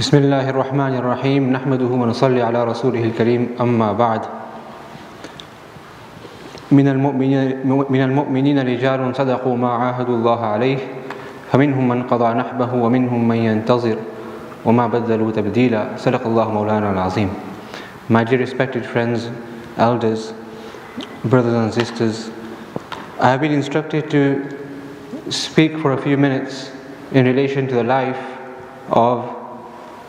بسم الله الرحمن الرحيم نحمده ونصلي على رسوله الكريم أما بعد من المؤمنين رجال صدقوا ما عاهدوا الله عليه فمنهم من قضى نحبه ومنهم من ينتظر وما بدلوا تبديلا صدق الله مولانا العظيم. My dear respected friends, elders, brothers and sisters, I have been instructed to speak for a few minutes in relation to the life of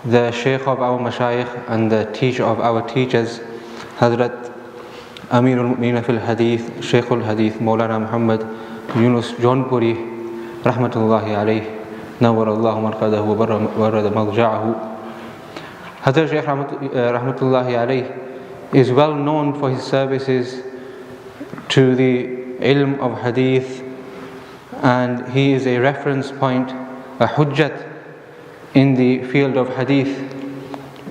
the Shaykh of our Mashayikh and the teacher of our teachers, Hazrat Amirul Mu'mineen fil Hadith, Shaykh al-Hadith, Maulana Muhammad Yunus Jaunpuri, Rahmatullahi alayhi, Nawwar Allahu marqadahu wa barrada madja'ahu. Hazrat Shaykh Rahmatullahi alayhi is well known for his services to the ilm of Hadith, and he is a reference point, a hujjat in the field of Hadith.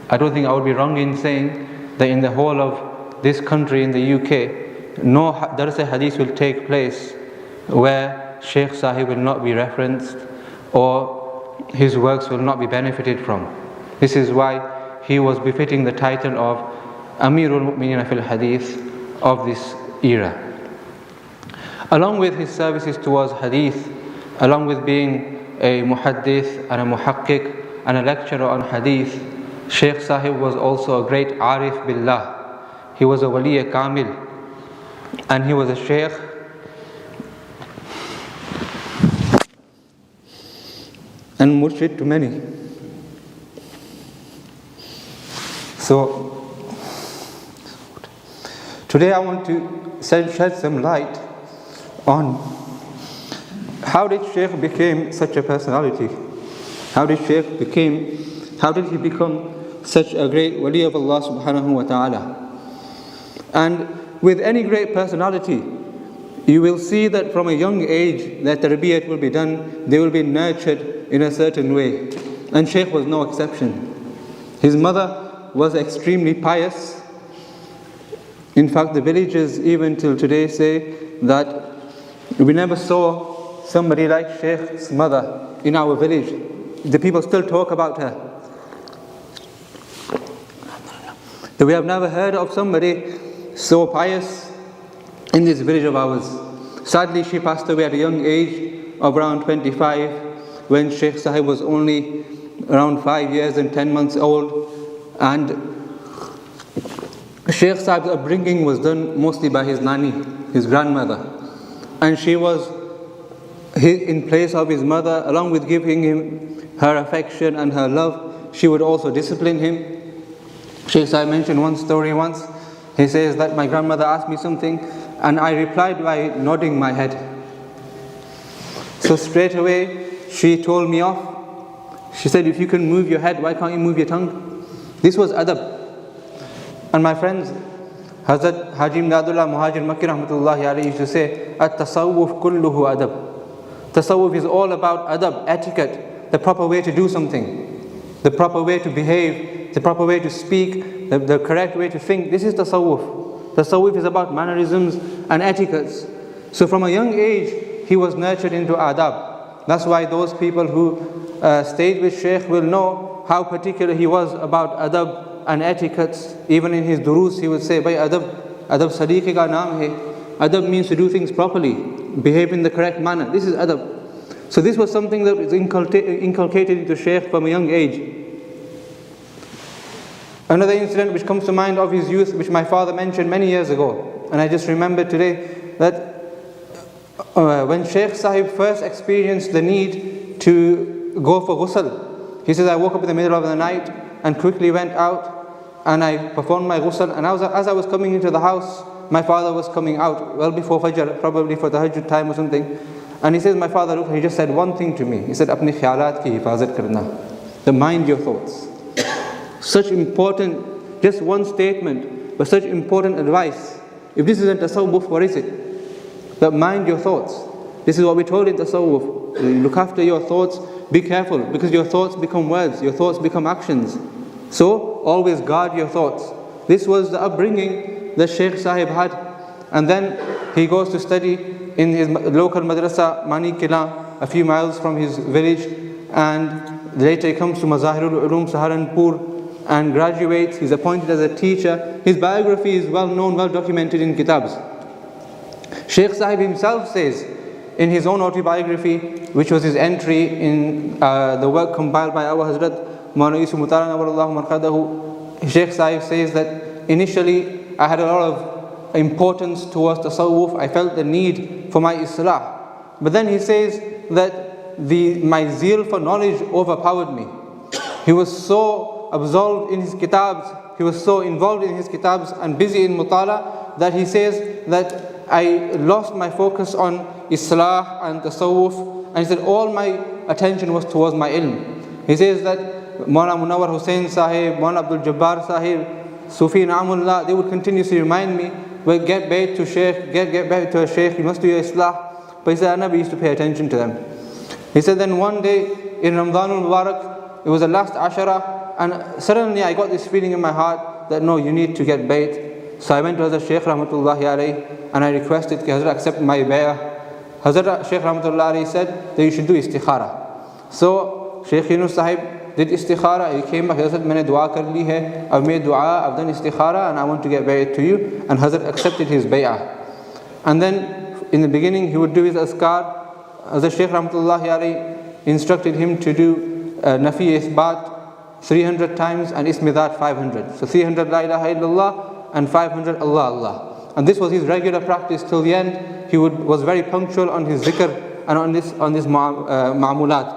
I don't think I would be wrong in saying that in the whole of this country, in the UK, no Dars Hadith will take place where Shaykh Sahib will not be referenced or his works will not be benefited from. This is why he was befitting the title of Amirul Mu'mineen fil Hadith of this era. Along with his services towards Hadith, along with being a muhaddith and a muhaqqiq and a lecturer on Hadith, Shaykh Sahib was also a great arif billah. He was a wali kamil, and he was a shaykh and murshid to many. So today I want to shed some light on how did Shaykh become such a personality? How did he become such a great wali of Allah subhanahu wa ta'ala? And with any great personality, you will see that from a young age that tarbiyat will be done, they will be nurtured in a certain way. And Shaykh was no exception. His mother was extremely pious. In fact, the villagers even till today say that we never saw somebody like Shaykh's mother in our village. The people still talk about her. That we have never heard of somebody so pious in this village of ours. Sadly, she passed away at a young age of around 25, when Shaykh Sahib was only around 5 years and 10 months old. And Shaykh Sahib's upbringing was done mostly by his nani, his grandmother. And she was in place of his mother, along with giving him her affection and her love, she would also discipline him. Shaykh Sahib mentioned one story once. He says that my grandmother asked me something and I replied by nodding my head. So straight away she told me off. She said, if you can move your head, why can't you move your tongue? This was adab. And my friends, Hazrat Haji Imdadullah Muhajir Makki Rahmatullahi alayhi used to say, At-Tasawwuf kulluhu adab. Tasawwuf is all about adab, etiquette, the proper way to do something, the proper way to behave, the proper way to speak, the correct way to think. This is tasawwuf. Tasawwuf is about mannerisms and etiquettes. So from a young age, he was nurtured into adab. That's why those people who stayed with Shaykh will know how particular he was about adab and etiquettes. Even in his durus, he would say, Bhai adab sadiqi ka naam hai. Adab means to do things properly, behave in the correct manner. This is adab. So this was something that was inculcated into Shaykh from a young age. Another incident which comes to mind of his youth, which my father mentioned many years ago, and I just remembered today, that when Shaykh Sahib first experienced the need to go for ghusl, he says, I woke up in the middle of the night and quickly went out and I performed my ghusl, and as I was coming into the house, my father was coming out well before Fajr, probably for the Tahajjud time or something. And he says, my father looked, he just said one thing to me. He said, Apni khayalat ki hifazat karna. The mind your thoughts. Such important, just one statement, but such important advice. If this isn't tasawwuf, what is it? That mind your thoughts. This is what we told in tasawwuf. Look after your thoughts, be careful, because your thoughts become words, your thoughts become actions. So, always guard your thoughts. This was the upbringing that Shaykh Sahib had. And then he goes to study in his local madrasa, Mani Kila, a few miles from his village. And later he comes to Mazahirul Ulum Saharanpur and graduates. He's appointed as a teacher. His biography is well known, well documented in kitabs. Shaykh Sahib himself says in his own autobiography, which was his entry in the work compiled by our Hazrat Maulana Yusuf Mutala Nawwarallahu Marqadahu, Shaykh Sahib says that initially I had a lot of importance towards Tasawwuf. I felt the need for my Islah. But then he says that my zeal for knowledge overpowered me. He was so absorbed in his kitabs, he was so involved in his kitabs and busy in mutala that he says that I lost my focus on Islah and Tasawwuf, and he said all my attention was towards my ilm. He says that Maulana Munawwar Hussain Saheb, Maulana Abdul Jabbar Saheb, Sufi Naamullah, they would continuously remind me, well, get back to Shaykh, get back to a Shaykh, you must do your Islah. But he said I never used to pay attention to them. He said then one day in Ramadanul Mubarak, it was the last Ashara, and suddenly I got this feeling in my heart that no, you need to get bait. So I went to Hazrat Shaykh Rahmatullahi Alayhi and I requested that Hazrat accept my bay'ah. Hazrat Shaykh Rahmatullahi Alayhi said that you should do istikhara. So Shaykh Yunus Sahib did istikhara. He came back, Hazrat, maine dua kar li hai, I've made dua, I've done istikhara, and I want to get bay'ah to you. And Hazrat accepted his bay'ah. And then in the beginning he would do his azkar. Hazrat Shaykh Rahmatullahi Alayhi instructed him to do Nafi Isbat 300 times and Ismidat 500. So 300 La ilaha illallah and 500 Allah Allah. And this was his regular practice till the end. He was very punctual on his zikr and on this ma'amulat.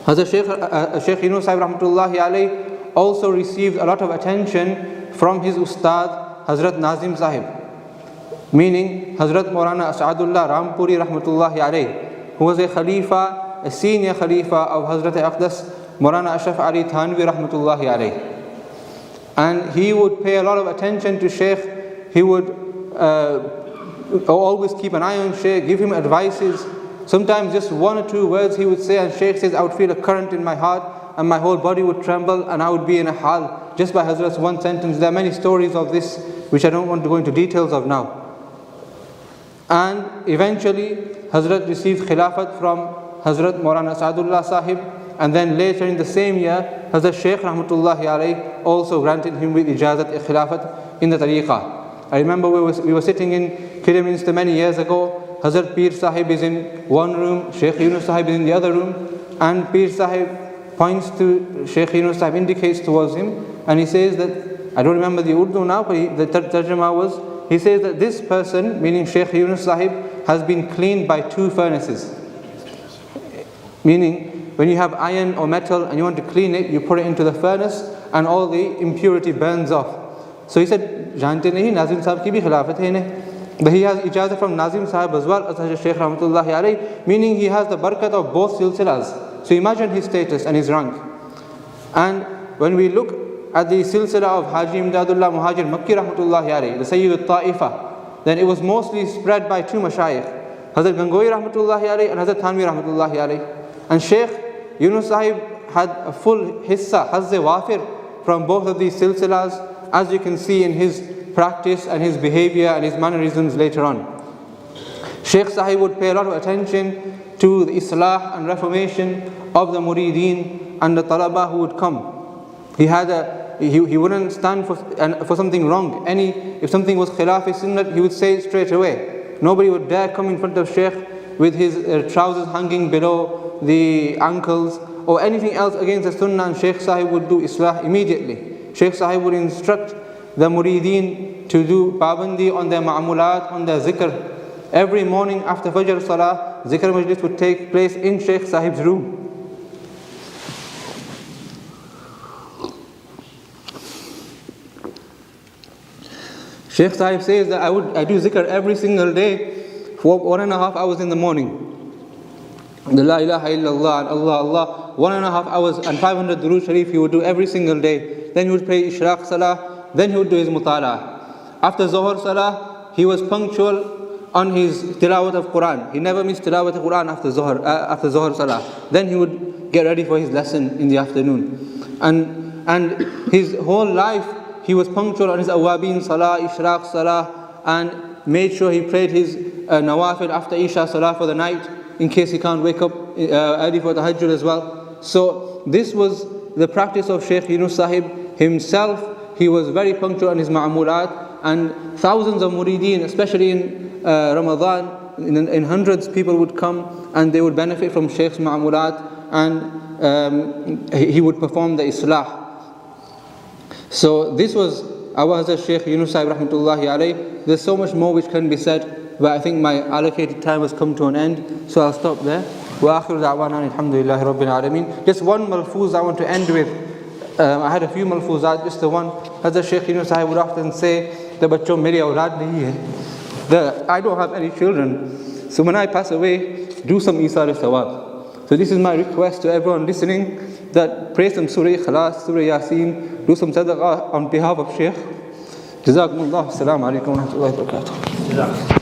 Hazrat Shaykh Yunus Sahib Rahmatullahi Alayhi also received a lot of attention from his ustad Hazrat Nazim Sahib, meaning Hazrat Maulana As'adullah Rampuri Rahmatullahi Alayhi, who was a Khalifa, a senior Khalifa of Hazrat Aqdas Maulana Ashraf Ali Thanvi Rahmatullahi Alayhi. And he would pay a lot of attention to Shaykh. He would always keep an eye on Shaykh, give him advices. Sometimes just one or two words he would say, and Shaykh says, I would feel a current in my heart and my whole body would tremble and I would be in a hal just by Hazrat's one sentence. There are many stories of this which I don't want to go into details of now. And eventually Hazrat received Khilafat from Hazrat Maulana Sa'adullah Sahib, and then later in the same year Hazrat Shaykh Rahmatullahi Alayhi also granted him with Ijazat Khilafat in the Tariqah. I remember we were sitting in Kidderminster many years ago. Hazrat Pir Sahib is in one room, Shaykh Yunus Sahib is in the other room, and Pir Sahib points to Shaykh Yunus Sahib, indicates towards him, and he says that, I don't remember the Urdu now, but the tarjama was, he says that this person, meaning Shaykh Yunus Sahib, has been cleaned by 2 furnaces. Meaning, when you have iron or metal and you want to clean it, you put it into the furnace and all the impurity burns off. So he said, Jante nahi, Nazim Sahib ki bhi khilafat hai ne. But he has ijazah from Nazim Sahib as well as Shaykh Rahmatullahi Alayhi, meaning he has the barakat of both silsilas. So imagine his status and his rank. And when we look at the silsila of Haji Imdadullah Muhajir Makki Rahmatullahi Alayhi, the Sayyid al-Ta'ifa, then it was mostly spread by 2 mashayikh, Hazrat Gangohi Rahmatullahi Alayhi and Hazrat Thanvi Rahmatullahi Alayhi. And Shaykh Yunus Sahib had a full hissa, hazze wafir from both of these silsilas, as you can see in his practice and his behavior and his mannerisms later on. Shaykh Sahib would pay a lot of attention to the islah and reformation of the murideen and the talaba who would come. He wouldn't stand for something wrong. If something was khilaf sunnah, he would say it straight away. Nobody would dare come in front of Shaykh with his trousers hanging below the ankles or anything else against the sunnah, and Shaykh Sahib would do islah immediately. Shaykh Sahib would instruct the murideen to do pabandi on their ma'amulat, on their zikr. Every morning after Fajr Salah, zikr majlis would take place in Shaykh Sahib's room. Shaykh Sahib says that I do zikr every single day for 1.5 hours in the morning. The La ilaha illallah and Allah Allah, 1.5 hours and 500 durood sharif he would do every single day. Then he would pray Ishraq Salah, then he would do his mutala. After Zohar Salah, he was punctual on his tilawat of Quran. He never missed tilawat of Quran after Zohar Salah. Then he would get ready for his lesson in the afternoon. And his whole life he was punctual on his awabin Salah, Ishraq Salah, and made sure he prayed his nawafil after Isha Salah for the night, in case he can't wake up early for tahajjud as well. So this was the practice of Shaykh Yunus Sahib himself. He was very punctual on his ma'amulat, and thousands of murideen, especially in Ramadan, in hundreds people would come and they would benefit from Shaykh's ma'amulat, and he would perform the islah. So this was our Hazrat Shaykh Yunus Sahib rahmatullahi alayh. There's so much more which can be said, but I think my allocated time has come to an end, so I'll stop there. Wa akhiru da'wana alhamdulillahi rabbil alameen. Just one malfuz I want to end with. I had a few malfuzat, just the one. Hazrat Shaykh Yunus Sahib would often say, "The bachcho meri aulad nahi hai." I don't have any children, so when I pass away, do some isar sawab. So this is my request to everyone listening, that pray some Surah Ikhlas, Surah Yasin, do some sadaqah on behalf of Shaykh. Jazakumullah. Assalamu alaikum wa rahmatullahi wa barakatuh.